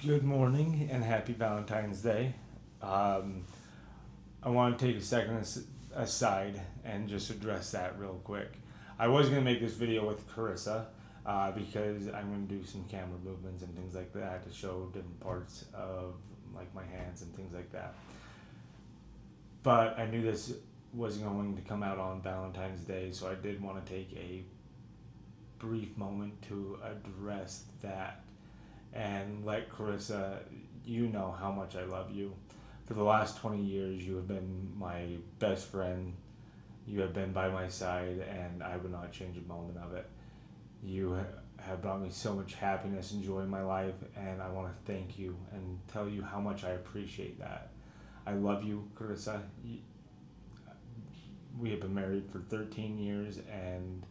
Good morning and happy Valentine's Day. Um, I want to take a second aside and just address that real quick. I was going to make this video with Carissa because I'm going to do some camera movements and things like that to show different parts of like my hands and things like that. But I knew this was going to come out on Valentine's Day, so I did want to take a brief moment to address that and let Carissa, you know how much I love you. For the last 20 years, you have been my best friend. You have been by my side, and I would not change a moment of it. You have brought me so much happiness and joy in my life, and I want to thank you and tell you how much I appreciate that. I love you, Carissa. We have been married for 13 years, and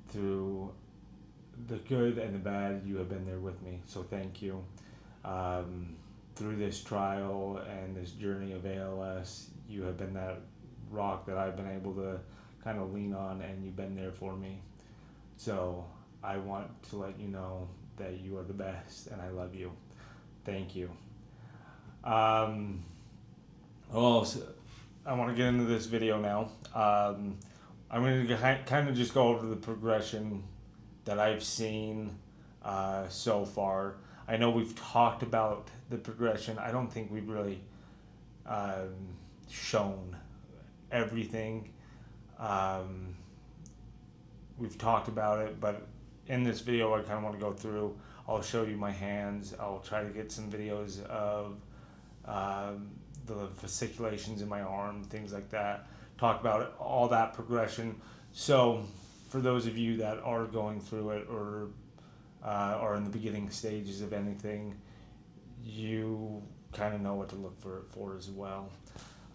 through the good and the bad, you have been there with me. So thank you. Through this trial and this journey of ALS, you have been that rock that I've been able to kind of lean on, and you've been there for me. So I want to let you know that you are the best, and I love you. Thank you. Um, well, I want to get into this video now. I'm going to kind of just go over the progression that I've seen so far. I know we've talked about the progression. I don't think we've really shown everything. We've talked about it, but in this video, I kind of want to go through. I'll show you my hands. I'll try to get some videos of the fasciculations in my arm, things like that. Talk about all that progression. So, for those of you that are going through it or are in the beginning stages of anything, you kind of know what to look for as well.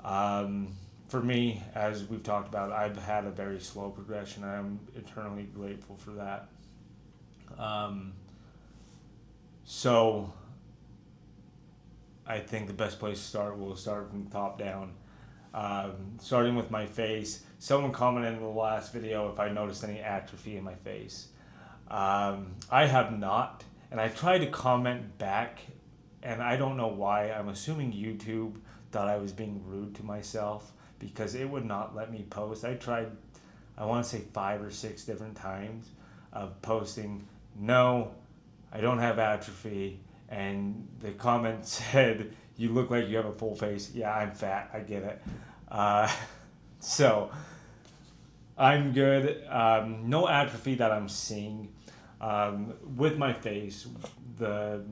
For me, as we've talked about, I've had a very slow progression. I'm eternally grateful for that. So I think the best place to start, we'll start from the top down. Starting with my face, someone commented in the last video if I noticed any atrophy in my face. I have not, and I tried to comment back, and I don't know why. I'm assuming YouTube thought I was being rude to myself because it would not let me post. I tried, I want to say 5 or 6 different times of posting, no, I don't have atrophy, and the comment said, you look like you have a full face. Yeah, I'm fat, I get it. So I'm good. No atrophy that I'm seeing. With my face, the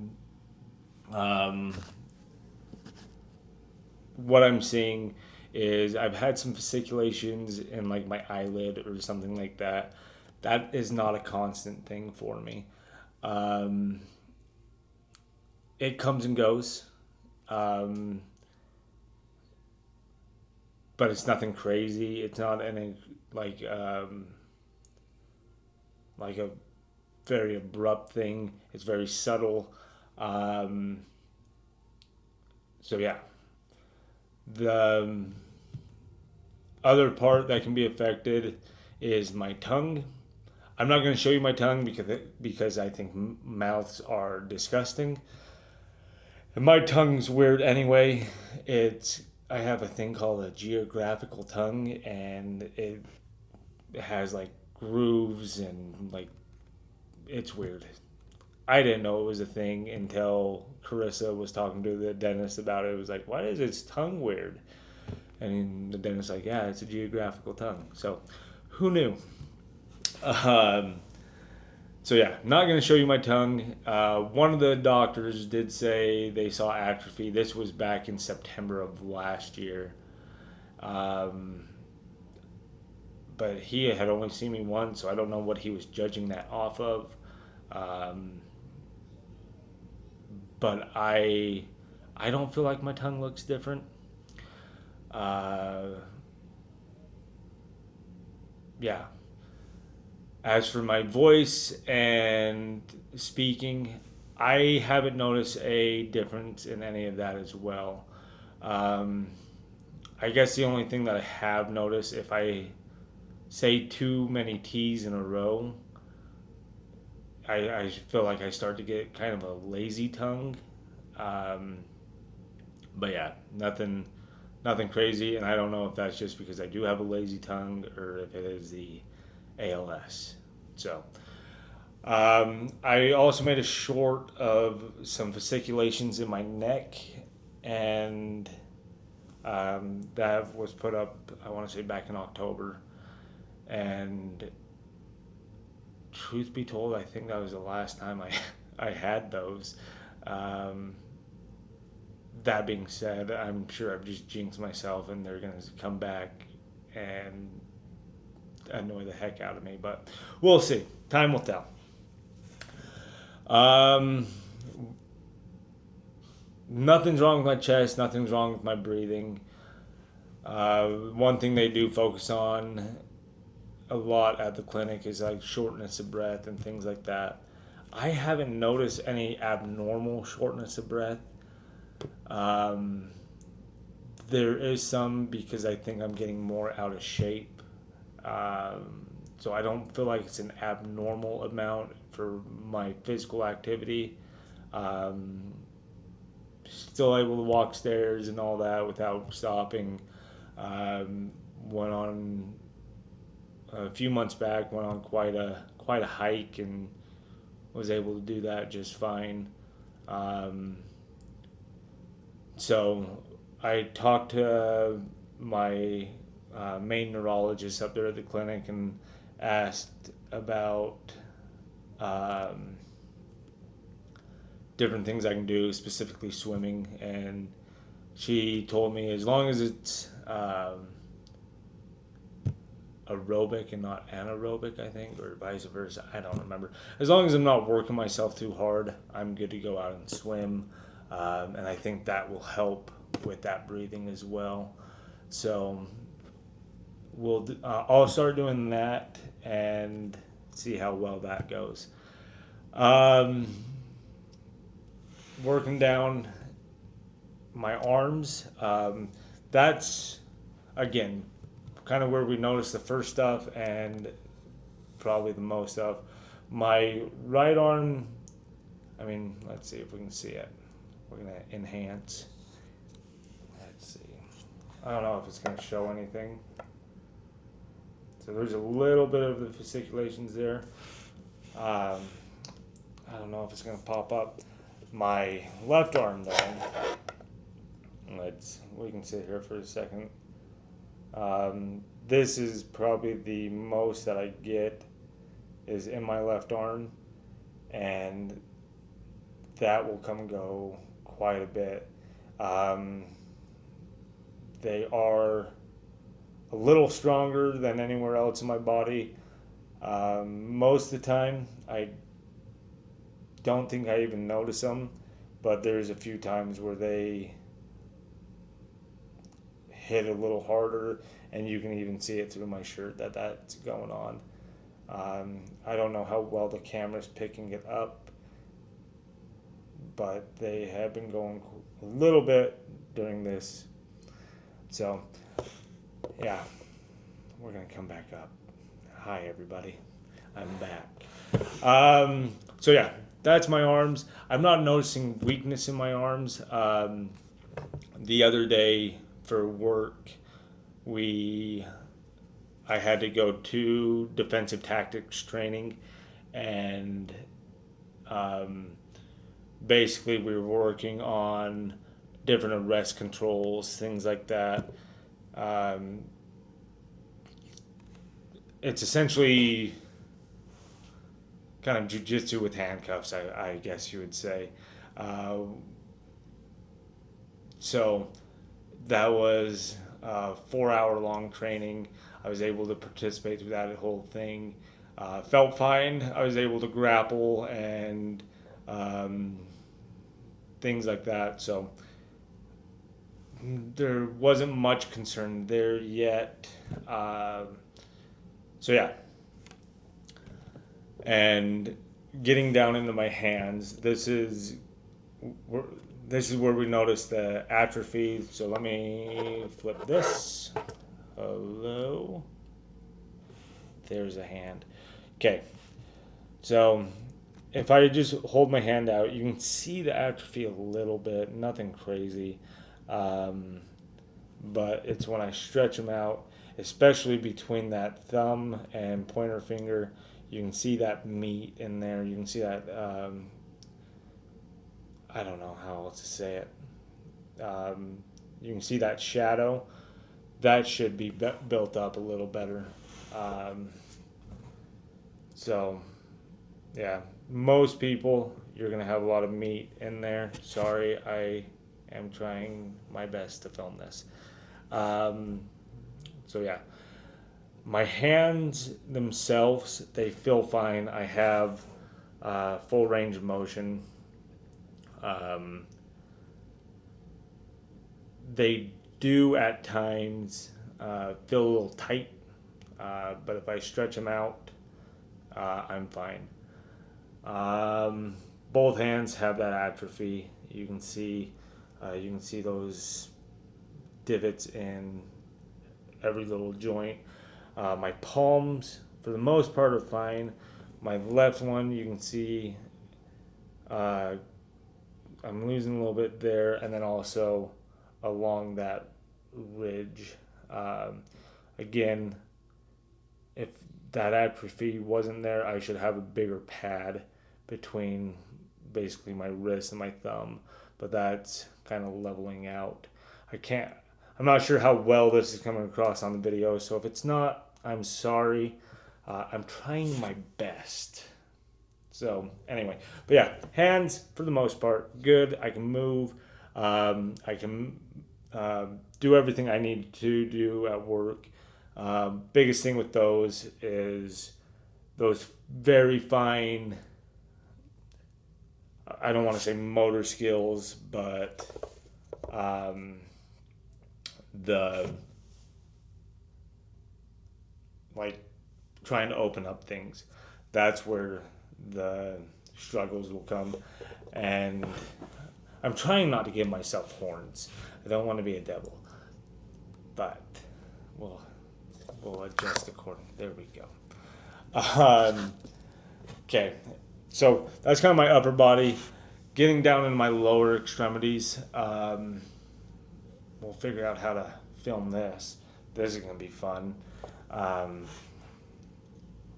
what I'm seeing is I've had some fasciculations in like my eyelid or something like that. That is not a constant thing for me. Um, it comes and goes, um, but it's nothing crazy. It's not any like a very abrupt thing. It's very subtle. Um, so yeah, the other part that can be affected is my tongue. I'm not going to show you my tongue because I think mouths are disgusting. And my tongue's weird anyway. It's I have a thing called a geographical tongue, and it has like grooves and like it's weird. I didn't know it was a thing until Carissa was talking to the dentist about it. It was like, why is its tongue weird? And the dentist like, yeah, it's a geographical tongue. So, who knew? Um, so yeah, not going to show you my tongue. One of the doctors did say they saw atrophy. This was back in September of last year. Um, but he had only seen me once, so I don't know what he was judging that off of. Um, but I don't feel like my tongue looks different. Uh, yeah. As for my voice and speaking, I haven't noticed a difference in any of that as well. Um, I guess the only thing that I have noticed, if I say too many T's in a row, I feel like I start to get kind of a lazy tongue. But yeah, nothing crazy, and I don't know if that's just because I do have a lazy tongue or if it is the ALS. So, I also made a short of some fasciculations in my neck, and that was put up, I want to say, back in October. And truth be told, I think that was the last time I had those. Um, that being said, I'm sure I've just jinxed myself and they're going to come back and annoy the heck out of me. But we'll see. Time will tell. Um, Nothing's wrong with my chest. Nothing's wrong with my breathing. One thing they do focus on a lot at the clinic is like shortness of breath and things like that. I haven't noticed any abnormal shortness of breath. Um, there is some because I think I'm getting more out of shape. So I don't feel like it's an abnormal amount for my physical activity. Um, Still able to walk stairs and all that without stopping. Went on a few months back. Went on quite a hike and was able to do that just fine. Um, so I talked to my main neurologist up there at the clinic and asked about um, different things I can do, specifically swimming. And she told me as long as it's aerobic and not anaerobic, I think, or vice versa. I don't remember. As long as I'm not working myself too hard, I'm good to go out and swim. And I think that will help with that breathing as well. So I'll start doing that and see how well that goes. Um, Working down my arms. That's again kind of where we noticed the first stuff and probably the most stuff. My right arm, I mean, let's see if we can see it. We're going to enhance. Let's see. I don't know if it's going to show anything. So there's a little bit of the fasciculations there. I don't know if it's going to pop up. My left arm, though, we can sit here for a second. This is probably the most that I get is in my left arm, and that will come and go quite a bit. They are a little stronger than anywhere else in my body. Most of the time, I don't think I even notice them, but there's a few times where they hit a little harder, and you can even see it through my shirt that's going on. I don't know how well the camera's picking it up, but they have been going a little bit during this. So, yeah, we're going to come back up. Hi, everybody. I'm back. So, yeah, that's my arms. I'm not noticing weakness in my arms. The other day for work, I had to go to defensive tactics training, and basically we were working on different arrest controls, things like that. It's essentially kind of jujitsu with handcuffs, I guess you would say. So that was a 4 hour long training. I was able to participate through that whole thing. Felt fine. I was able to grapple and things like that. So there wasn't much concern there yet. So yeah. And getting down into my hands, this is where we notice the atrophy. So let me flip this. Hello. There's a hand. Okay. So if I just hold my hand out, you can see the atrophy a little bit, nothing crazy. Um, but it's when I stretch them out, especially between that thumb and pointer finger, you can see that meat in there. You can see that, I don't know how else to say it. You can see that shadow. That should be built up a little better. Um, so, yeah, most people, you're going to have a lot of meat in there. Sorry, I am trying my best to film this. Um, so, yeah, my hands themselves, they feel fine. I have full range of motion. Um, they do at times feel a little tight, but if I stretch them out, I'm fine. Um, Both hands have that atrophy. You can see those divots in every little joint. My palms, for the most part, are fine. My left one, you can see uh, I'm losing a little bit there, and then also along that ridge. Um, Again, if that atrophy wasn't there, I should have a bigger pad between basically my wrist and my thumb, but that's kind of leveling out. I can't, I'm not sure how well this is coming across on the video, so if it's not, I'm sorry. I'm trying my best. So, anyway, but yeah, hands for the most part, good. I can move, I can do everything I need to do at work. Biggest thing with those is those very fine, I don't want to say motor skills, but um, the like trying to open up things. That's where the struggles will come. And I'm trying not to give myself horns. I don't want to be a devil. But we'll, we'll adjust accordingly. There we go. Okay, so that's kind of my upper body. Getting down into my lower extremities, we'll figure out how to film this. This is going to be fun. Um,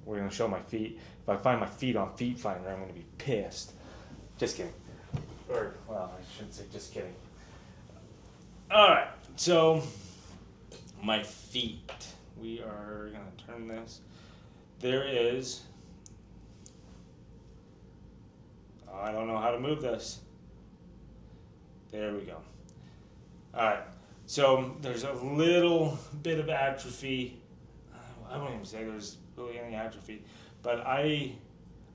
we're going to show my feet. If I find my feet on Feet Finder, I'm going to be pissed. Just kidding. Or, well, I shouldn't say just kidding. All right, so my feet. We are going to turn this. There is. Oh, I don't know how to move this. There we go. All right. So there's a little bit of atrophy. I won't even say there's really any atrophy, but I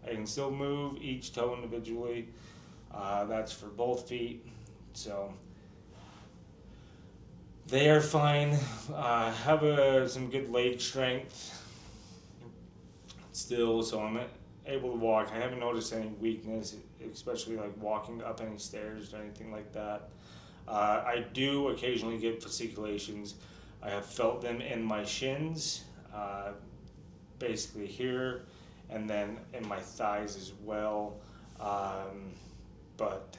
can still move each toe individually. That's for both feet. So they are fine. Have some good leg strength still, so I'm able to walk. I haven't noticed any weakness, especially like walking up any stairs or anything like that. I do occasionally get fasciculations. I have felt them in my shins, basically here, and then in my thighs as well. But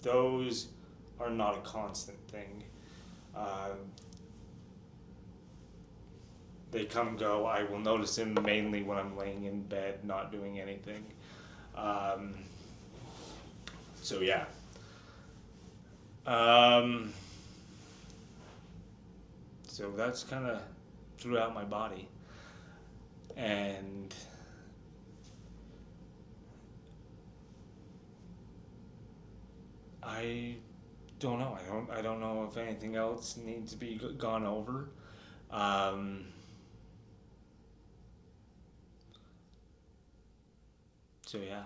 those are not a constant thing. Uh, they come and go. I will notice them mainly when I'm laying in bed, not doing anything. Um, so yeah. So that's kind of throughout my body, and I don't know. I don't know if anything else needs to be gone over. Um, so yeah.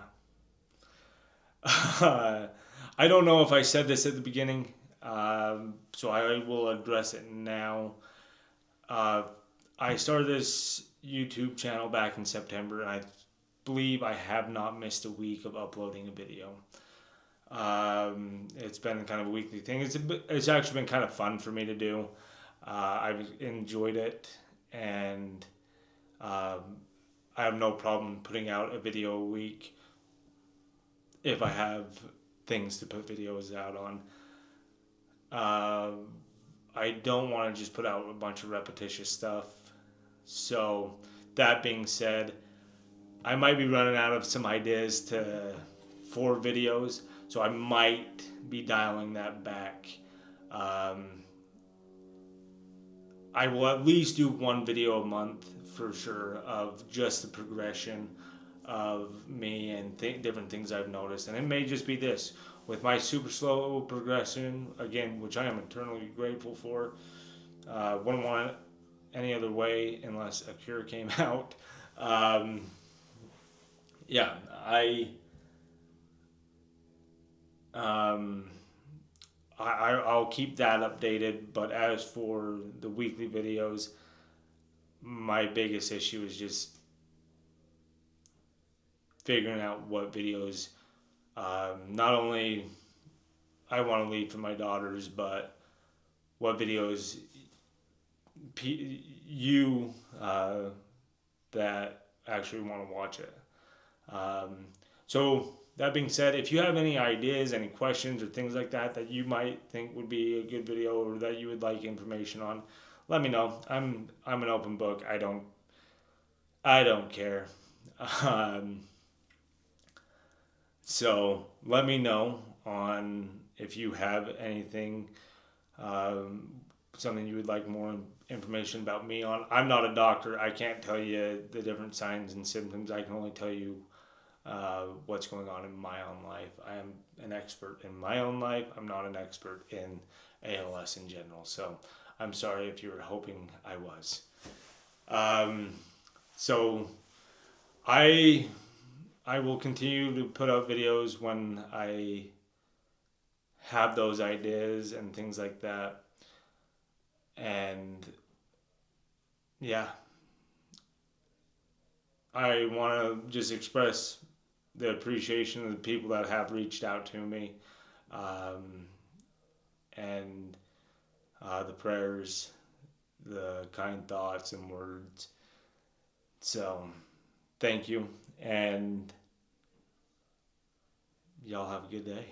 I don't know if I said this at the beginning, so I will address it now. Uh, I started this YouTube channel back in September, and I believe I have not missed a week of uploading a video. It's been kind of a weekly thing. It's actually been kind of fun for me to do. I've enjoyed it, and um, I have no problem putting out a video a week. if I have things to put videos out on. I don't want to just put out a bunch of repetitious stuff. So, that being said, I might be running out of some ideas for videos, so I might be dialing that back. Um, I will at least do one video a month for sure of just the progression of me and different things I've noticed, and it may just be this with my super slow progression again, which I am eternally grateful for. Wouldn't want it any other way unless a cure came out. Um, yeah, um, I'll keep that updated. But as for the weekly videos, my biggest issue is just figuring out what videos not only I want to leave for my daughters, but what videos you that actually want to watch it. Um, so that being said, if you have any ideas, any questions, or things like that that you might think would be a good video or that you would like information on, let me know. I'm an open book. I don't care. Um, so let me know on if you have anything, um, something you would like more information about me on. I'm not a doctor. I can't tell you the different signs and symptoms. I can only tell you what's going on in my own life. I am an expert in my own life. I'm not an expert in ALS in general. So I'm sorry if you were hoping I was. Um, so I I will continue to put out videos when I have those ideas and things like that. And yeah, I want to just express the appreciation of the people that have reached out to me, um, and the prayers, the kind thoughts and words. So, thank you, and y'all have a good day.